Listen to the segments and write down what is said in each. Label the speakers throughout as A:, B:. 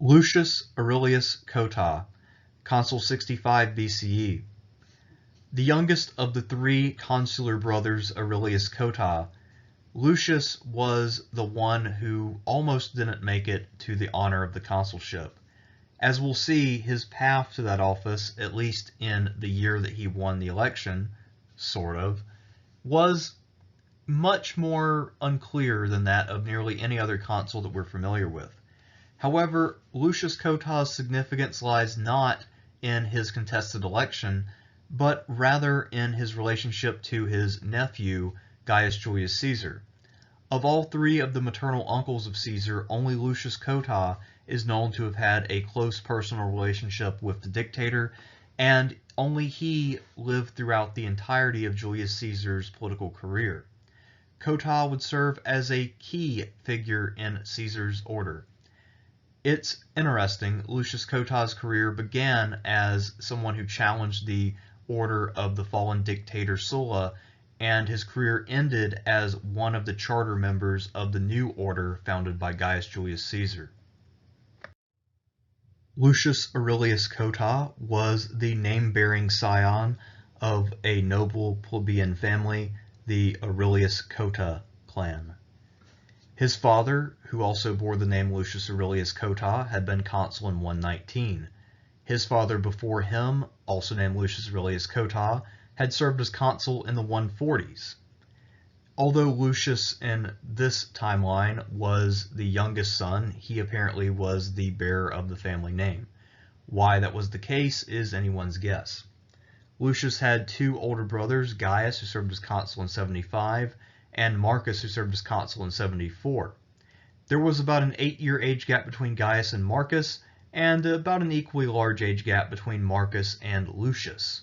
A: Lucius Aurelius Cotta, Consul 65 BCE. The youngest of the three consular brothers Aurelius Cotta, Lucius was the one who almost didn't make it to the honor of the consulship. As we'll see, his path to that office, at least in the year that he won the election, was much more unclear than that of nearly any other consul that we're familiar with. However, Lucius Cotta's significance lies not in his contested election, but rather in his relationship to his nephew, Gaius Julius Caesar. Of all three of the maternal uncles of Caesar, only Lucius Cotta is known to have had a close personal relationship with the dictator, and only he lived throughout the entirety of Julius Caesar's political career. Cotta would serve as a key figure in Caesar's order. It's interesting, Lucius Cotta's career began as someone who challenged the order of the fallen dictator Sulla, and his career ended as one of the charter members of the new order founded by Gaius Julius Caesar. Lucius Aurelius Cotta was the name-bearing scion of a noble plebeian family, the Aurelius Cotta clan. His father, who also bore the name Lucius Aurelius Cotta, had been consul in 119. His father before him, also named Lucius Aurelius Cotta, had served as consul in the 140s. Although Lucius in this timeline was the youngest son, he apparently was the bearer of the family name. Why that was the case is anyone's guess. Lucius had two older brothers, Gaius, who served as consul in 75, and Marcus, who served as consul in 74. There was about an 8-year age gap between Gaius and Marcus, and about an equally large age gap between Marcus and Lucius.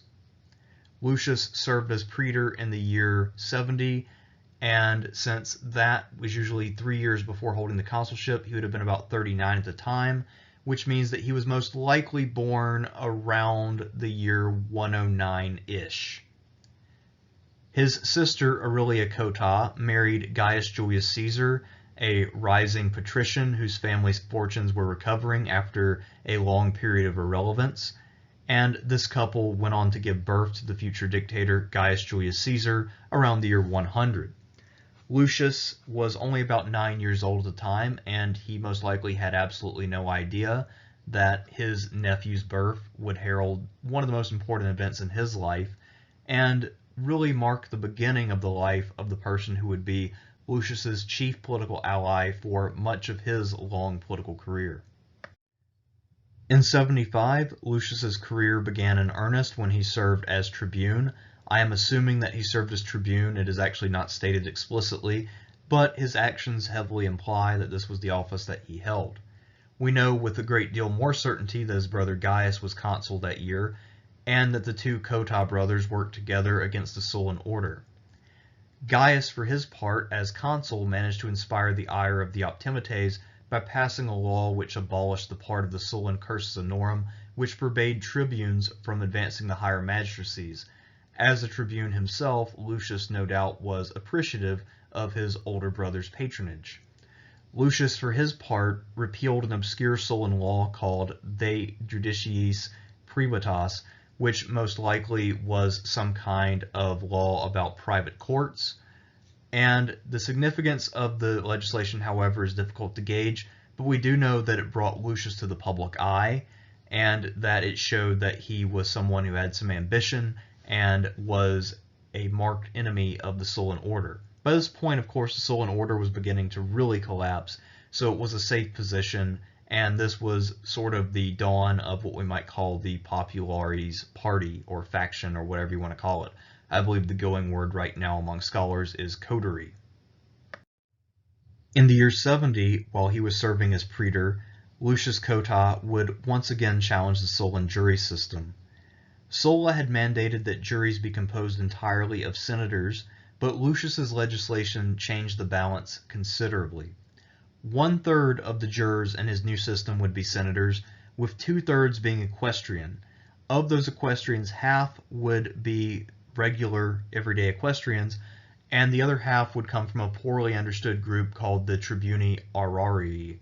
A: Lucius served as Praetor in the year 70, and since that was usually 3 years before holding the consulship, he would have been about 39 at the time, which means that he was most likely born around the year 109-ish. His sister Aurelia Cotta married Gaius Julius Caesar, a rising patrician whose family's fortunes were recovering after a long period of irrelevance, and this couple went on to give birth to the future dictator Gaius Julius Caesar around the year 100. Lucius was only about 9 years old at the time, and he most likely had absolutely no idea that his nephew's birth would herald one of the most important events in his life, and really mark the beginning of the life of the person who would be Lucius's chief political ally for much of his long political career. In 75, Lucius's career began in earnest when he served as tribune. I am assuming that he served as tribune. It is actually not stated explicitly, but his actions heavily imply that this was the office that he held. We know with a great deal more certainty that his brother Gaius was consul that year, and that the two Cotta brothers worked together against the Sullan order. Gaius, for his part, as consul, managed to inspire the ire of the Optimates by passing a law which abolished the part of the Sullan cursus honorum which forbade tribunes from advancing the higher magistracies. As a tribune himself, Lucius no doubt was appreciative of his older brother's patronage. Lucius, for his part, repealed an obscure Sullan law called De Judiciis Privatas, which most likely was some kind of law about private courts. And the significance of the legislation, however, is difficult to gauge, but we do know that it brought Lucius to the public eye, and that it showed that he was someone who had some ambition and was a marked enemy of the Sullan order. By this point, of course, the Sullan order was beginning to really collapse, so it was a safe position, and this was sort of the dawn of what we might call the Populares party, or faction, or whatever you want to call it. I believe the going word right now among scholars is coterie. In the year 70, while he was serving as Praetor, Lucius Cotta would once again challenge the Sullan jury system. Sulla had mandated that juries be composed entirely of senators, but Lucius's legislation changed the balance considerably. 1/3 of the jurors in his new system would be senators, with 2/3 being equestrian. Of those equestrians, half would be regular, everyday equestrians, and the other half would come from a poorly understood group called the Tribuni Aurarii.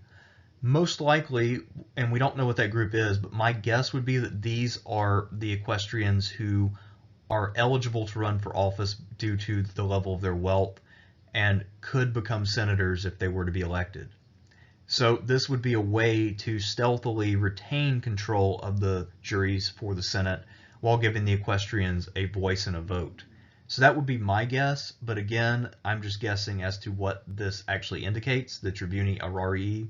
A: Most likely, and we don't know what that group is, but my guess would be that these are the equestrians who are eligible to run for office due to the level of their wealth and could become senators if they were to be elected. So this would be a way to stealthily retain control of the juries for the Senate while giving the equestrians a voice and a vote. So that would be my guess, but again, I'm just guessing as to what this actually indicates, the Tribuni Aurarii.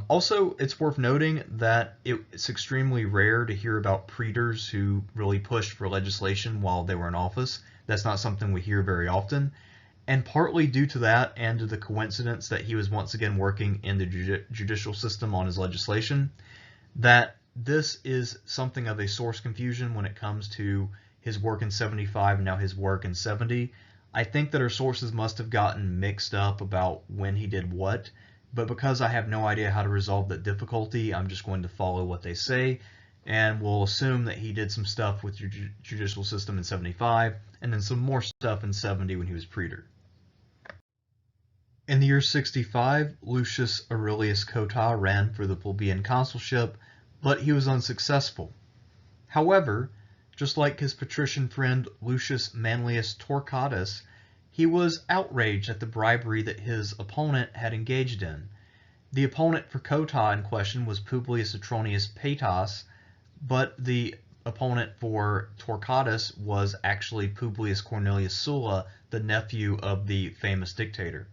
A: Also, it's worth noting that it's extremely rare to hear about praetors who really pushed for legislation while they were in office. That's not something we hear very often. And partly due to that and to the coincidence that he was once again working in the judicial system on his legislation, that this is something of a source confusion when it comes to his work in 75 and now his work in 70. I think that our sources must have gotten mixed up about when he did what, but because I have no idea how to resolve that difficulty, I'm just going to follow what they say, and we'll assume that he did some stuff with your judicial system in 75, and then some more stuff in 70 when he was praetor. In the year 65, Lucius Aurelius Cotta ran for the plebeian consulship, but he was unsuccessful. However, just like his patrician friend Lucius Manlius Torquatus, he was outraged at the bribery that his opponent had engaged in. The opponent for Cotta in question was Publius Atronius Paetus, but the opponent for Torquatus was actually Publius Cornelius Sulla, the nephew of the famous dictator.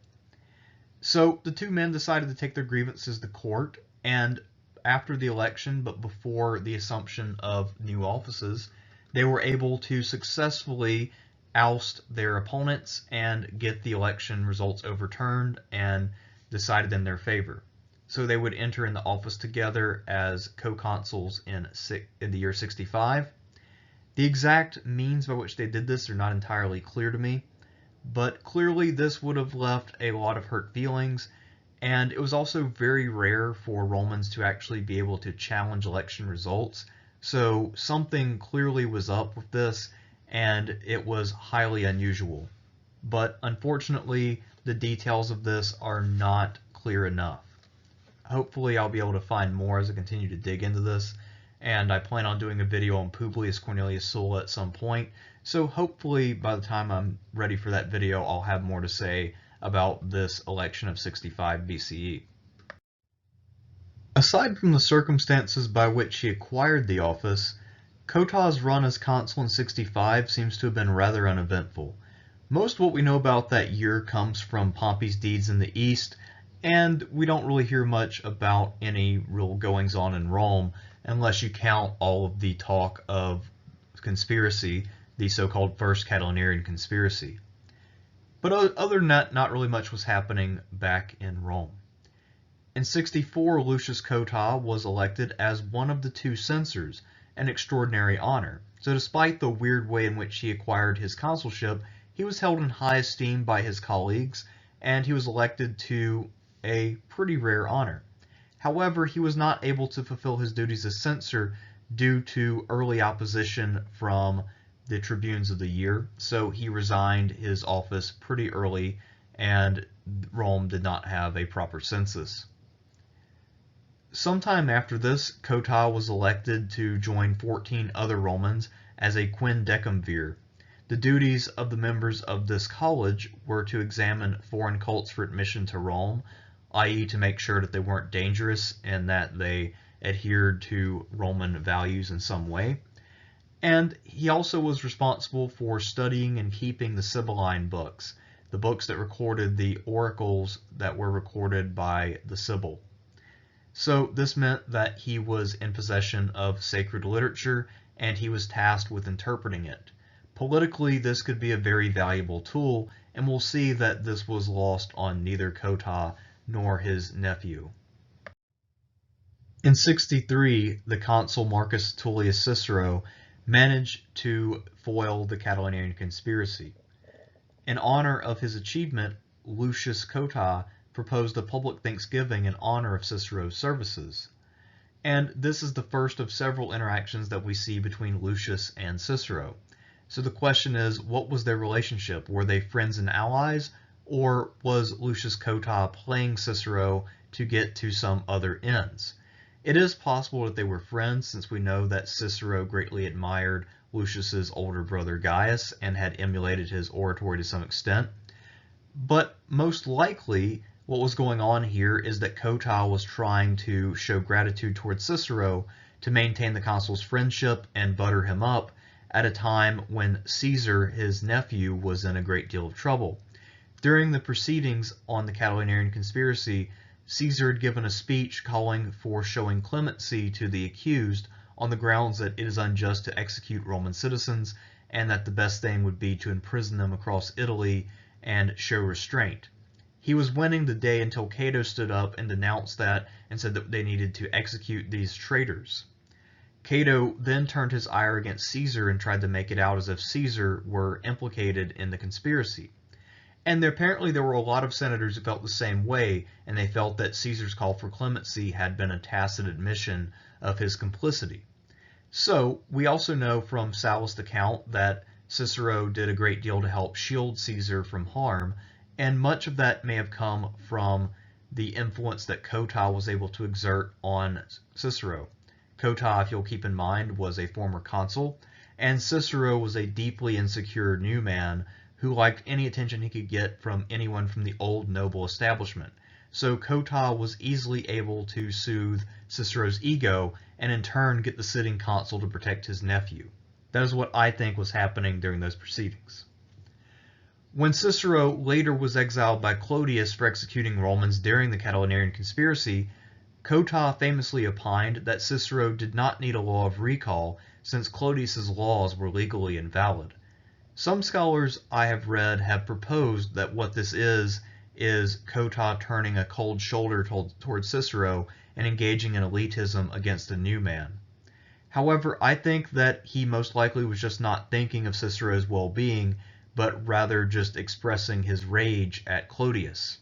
A: So the two men decided to take their grievances to court, and after the election, but before the assumption of new offices, they were able to successfully oust their opponents and get the election results overturned and decided in their favor. So they would enter in the office together as co-consuls in the year 65. The exact means by which they did this are not entirely clear to me, but clearly this would have left a lot of hurt feelings, and it was also very rare for Romans to actually be able to challenge election results, so something clearly was up with this, and it was highly unusual. But unfortunately, the details of this are not clear enough. Hopefully I'll be able to find more as I continue to dig into this, and I plan on doing a video on Publius Cornelius Sulla at some point, so hopefully by the time I'm ready for that video I'll have more to say about this election of 65 BCE. Aside from the circumstances by which he acquired the office, Cotta's run as consul in 65 seems to have been rather uneventful. Most of what we know about that year comes from Pompey's deeds in the East, and we don't really hear much about any real goings-on in Rome unless you count all of the talk of conspiracy, the so-called First Catilinarian Conspiracy. But other than that, not really much was happening back in Rome. In 64, Lucius Cotta was elected as one of the two censors, an extraordinary honor. So despite the weird way in which he acquired his consulship, he was held in high esteem by his colleagues, and he was elected to a pretty rare honor. However, he was not able to fulfill his duties as censor due to early opposition from the tribunes of the year, so he resigned his office pretty early, and Rome did not have a proper census. Sometime after this, Cotta was elected to join 14 other Romans as a quindecimvir. The duties of the members of this college were to examine foreign cults for admission to Rome, i.e. to make sure that they weren't dangerous and that they adhered to Roman values in some way. And he also was responsible for studying and keeping the Sibylline books, the books that recorded the oracles that were recorded by the Sibyl. So this meant that he was in possession of sacred literature, and he was tasked with interpreting it. Politically, this could be a very valuable tool, and we'll see that this was lost on neither Cotta nor his nephew. In 63, the consul Marcus Tullius Cicero managed to foil the Catilinarian conspiracy. In honor of his achievement, Lucius Cotta proposed a public thanksgiving in honor of Cicero's services. And this is the first of several interactions that we see between Lucius and Cicero. So the question is, what was their relationship? Were they friends and allies, or was Lucius Cotta playing Cicero to get to some other ends. It is possible that they were friends, since we know that Cicero greatly admired Lucius's older brother Gaius and had emulated his oratory to some extent. But most likely, what was going on here is that Cotta was trying to show gratitude towards Cicero to maintain the consul's friendship and butter him up at a time when Caesar, his nephew, was in a great deal of trouble. During the proceedings on the Catilinarian conspiracy, Caesar had given a speech calling for showing clemency to the accused on the grounds that it is unjust to execute Roman citizens and that the best thing would be to imprison them across Italy and show restraint. He was winning the day until Cato stood up and denounced that and said that they needed to execute these traitors. Cato then turned his ire against Caesar and tried to make it out as if Caesar were implicated in the conspiracy. And apparently there were a lot of senators who felt the same way, and they felt that Caesar's call for clemency had been a tacit admission of his complicity. So, we also know from Sallust's account that Cicero did a great deal to help shield Caesar from harm, and much of that may have come from the influence that Cotta was able to exert on Cicero. Cotta, if you'll keep in mind, was a former consul, and Cicero was a deeply insecure new man who liked any attention he could get from anyone from the old noble establishment. So Cotta was easily able to soothe Cicero's ego and in turn get the sitting consul to protect his nephew. That is what I think was happening during those proceedings. When Cicero later was exiled by Clodius for executing Romans during the Catilinarian conspiracy, Cotta famously opined that Cicero did not need a law of recall since Clodius's laws were legally invalid. Some scholars I have read have proposed that what this is Cotta turning a cold shoulder towards Cicero and engaging in elitism against a new man. However, I think that he most likely was just not thinking of Cicero's well-being, but rather just expressing his rage at Clodius.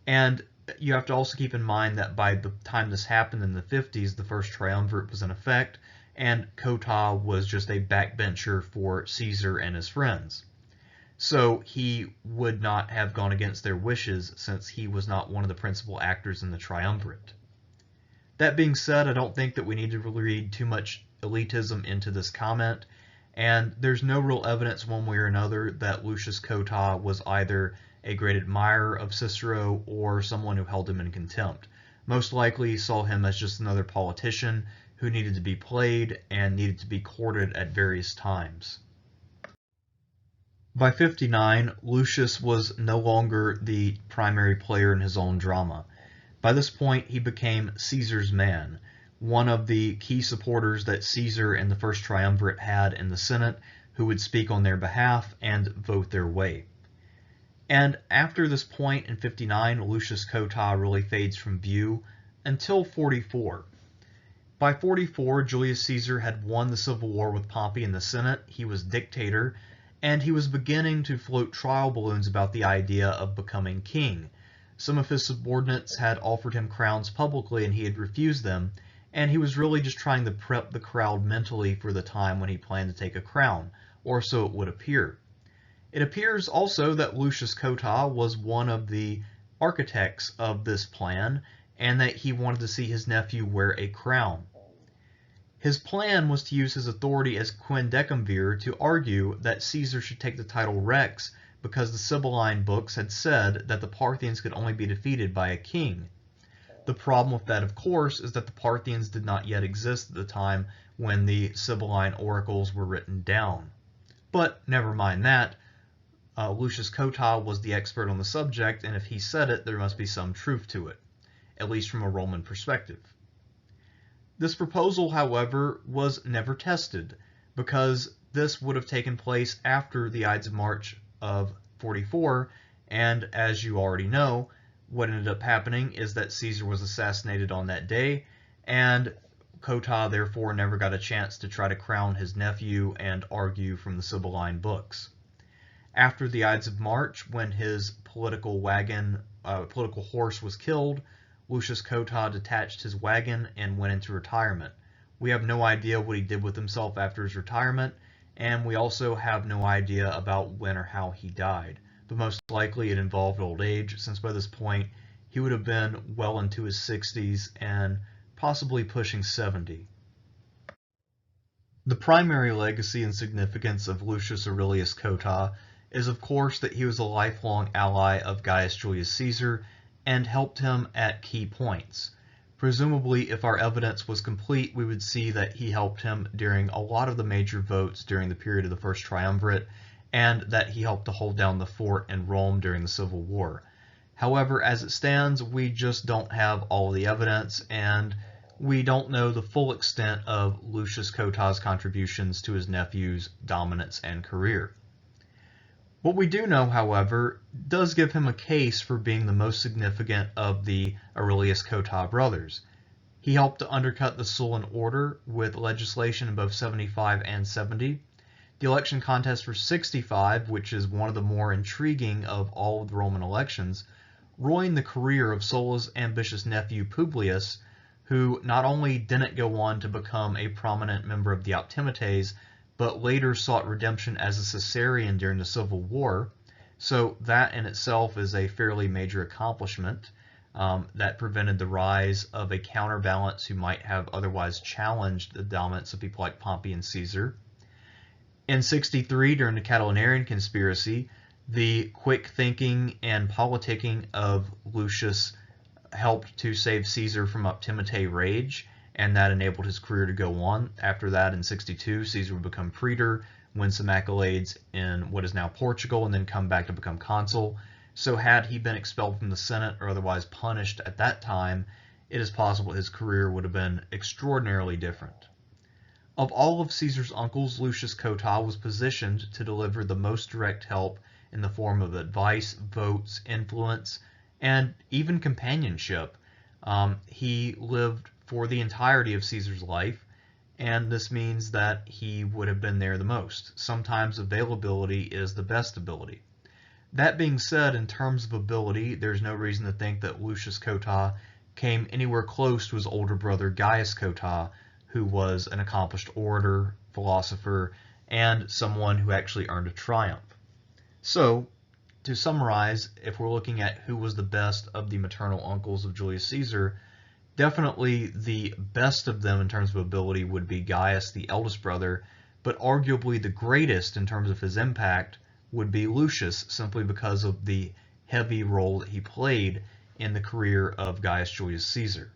A: And you have to also keep in mind that by the time this happened in the 50s, the first triumvirate was in effect, and Cotta was just a backbencher for Caesar and his friends. So he would not have gone against their wishes since he was not one of the principal actors in the triumvirate. That being said, I don't think that we need to really read too much elitism into this comment, and there's no real evidence one way or another that Lucius Cotta was either a great admirer of Cicero or someone who held him in contempt. Most likely saw him as just another politician who needed to be played and needed to be courted at various times. By 59, Lucius was no longer the primary player in his own drama. By this point, he became Caesar's man, one of the key supporters that Caesar and the First Triumvirate had in the Senate, who would speak on their behalf and vote their way. And after this point in 59, Lucius Cotta really fades from view until 44. By 44, Julius Caesar had won the civil war with Pompey in the Senate, he was dictator, and he was beginning to float trial balloons about the idea of becoming king. Some of his subordinates had offered him crowns publicly and he had refused them, and he was really just trying to prep the crowd mentally for the time when he planned to take a crown, or so it would appear. It appears also that Lucius Cotta was one of the architects of this plan, and that he wanted to see his nephew wear a crown. His plan was to use his authority as quindecimvir to argue that Caesar should take the title Rex because the Sibylline books had said that the Parthians could only be defeated by a king. The problem with that, of course, is that the Parthians did not yet exist at the time when the Sibylline oracles were written down. But never mind that. Lucius Cotta was the expert on the subject, and if he said it, there must be some truth to it, at least from a Roman perspective. This proposal, however, was never tested, because this would have taken place after the Ides of March of 44, and as you already know, what ended up happening is that Caesar was assassinated on that day, and Cotta therefore never got a chance to try to crown his nephew and argue from the Sibylline books. After the Ides of March, when his political horse was killed, Lucius Cotta detached his wagon and went into retirement. We have no idea what he did with himself after his retirement, and we also have no idea about when or how he died. But most likely it involved old age, since by this point he would have been well into his 60s and possibly pushing 70. The primary legacy and significance of Lucius Aurelius Cotta is, of course, that he was a lifelong ally of Gaius Julius Caesar and helped him at key points. Presumably, if our evidence was complete, we would see that he helped him during a lot of the major votes during the period of the First Triumvirate, and that he helped to hold down the fort in Rome during the Civil War. However, as it stands, we just don't have all the evidence, and we don't know the full extent of Lucius Cotta's contributions to his nephew's dominance and career. What we do know, however, does give him a case for being the most significant of the Aurelius Cotta brothers. He helped to undercut the Sullan order with legislation in both 75 and 70. The election contest for 65, which is one of the more intriguing of all of the Roman elections, ruined the career of Sulla's ambitious nephew Publius, who not only didn't go on to become a prominent member of the Optimates, but later sought redemption as a Caesarian during the Civil War. So that in itself is a fairly major accomplishment that prevented the rise of a counterbalance who might have otherwise challenged the dominance of people like Pompey and Caesar. In 63, during the Catilinarian conspiracy, the quick thinking and politicking of Lucius helped to save Caesar from Optimate rage, and that enabled his career to go on. After that, in 62, Caesar would become Praetor, win some accolades in what is now Portugal, and then come back to become Consul. So had he been expelled from the Senate or otherwise punished at that time, it is possible his career would have been extraordinarily different. Of all of Caesar's uncles, Lucius Cotta was positioned to deliver the most direct help in the form of advice, votes, influence, and even companionship. He lived for the entirety of Caesar's life, and this means that he would have been there the most. Sometimes availability is the best ability. That being said, in terms of ability, there's no reason to think that Lucius Cotta came anywhere close to his older brother Gaius Cotta, who was an accomplished orator, philosopher, and someone who actually earned a triumph. So, to summarize, if we're looking at who was the best of the maternal uncles of Julius Caesar, definitely the best of them in terms of ability would be Gaius, the eldest brother, but arguably the greatest in terms of his impact would be Lucius, simply because of the heavy role that he played in the career of Gaius Julius Caesar.